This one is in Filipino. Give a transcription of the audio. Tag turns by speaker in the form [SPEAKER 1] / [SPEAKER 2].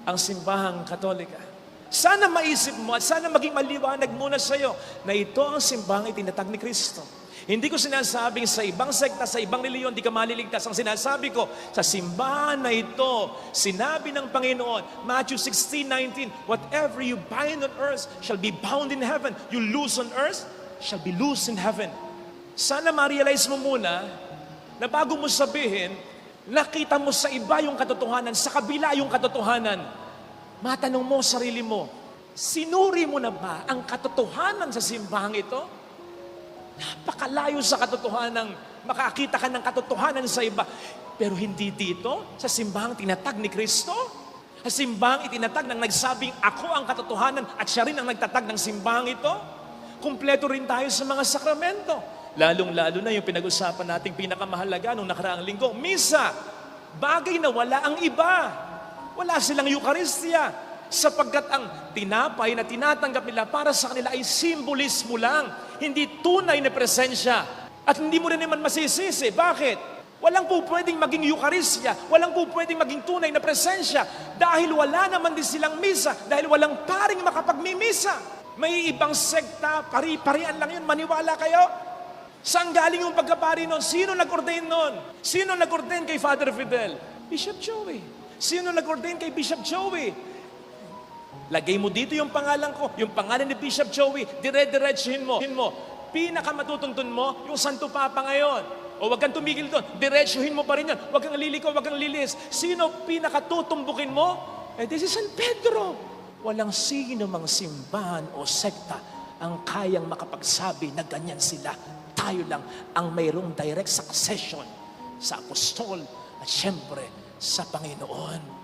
[SPEAKER 1] ang simbahang Katolika. Sana maisip mo at sana maging maliwanag muna sa iyo na ito ang simbahang itinatag ni Kristo. Hindi ko sinasabing sa ibang sekta, sa ibang reliyon, di ka maliligtas. Ang sinasabi ko, sa simbahan na ito, sinabi ng Panginoon, Matthew 16:19, whatever you bind on earth shall be bound in heaven. You loose on earth shall be loose in heaven. Sana ma-realize mo muna na bago mo sabihin, nakita mo sa iba yung katotohanan, sa kabila yung katotohanan. Matanong mo sarili mo, sinuri mo na ba ang katotohanan sa simbahang ito? Napakalayo sa katotohanan, makakita ka ng katotohanan sa iba. Pero hindi dito, sa simbahang tinatag ni Kristo. Sa simbahang itinatag ng nagsabing, ako ang katotohanan at siya rin ang nagtatag ng simbahang ito. Kumpleto rin tayo sa mga sakramento. Lalong-lalo na yung pinag-usapan nating pinakamahalaga nung nakaraang linggo, misa. Bagay na wala ang iba. Wala silang Eucharistia. Sapagkat ang tinapay na tinatanggap nila para sa kanila ay simbolismo lang, hindi tunay na presensya. At hindi mo rin naman masisisi. Bakit? Walang po pwedeng maging Eucharistia, walang po pwedeng maging tunay na presensya dahil wala naman din silang misa, dahil walang paring makapagmimisa. May ibang sekta, pari-parian lang yun, maniwala kayo? Saan galing yung pagkapari nun? Sino nag-ordain nun? Sino nag-ordain kay Father Fidel? Bishop Joey. Sino nag-ordain kay Bishop Joey? Lagay mo dito yung pangalan ko, yung pangalan ni Bishop Joey, dire-diretsuhin mo. Pinakamatutuntun mo, yung Santo Papa ngayon. O wag kang tumigil doon, diretsuhin mo pa rin yun. Wag kang liliko, wag kang lilis. Sino pinakatutumbukin mo? This is San Pedro. Walang sino mang simbahan o sekta ang kayang makapagsabi na ganyan sila. Tayo lang ang mayroong direct succession sa apostol at syempre sa Panginoon.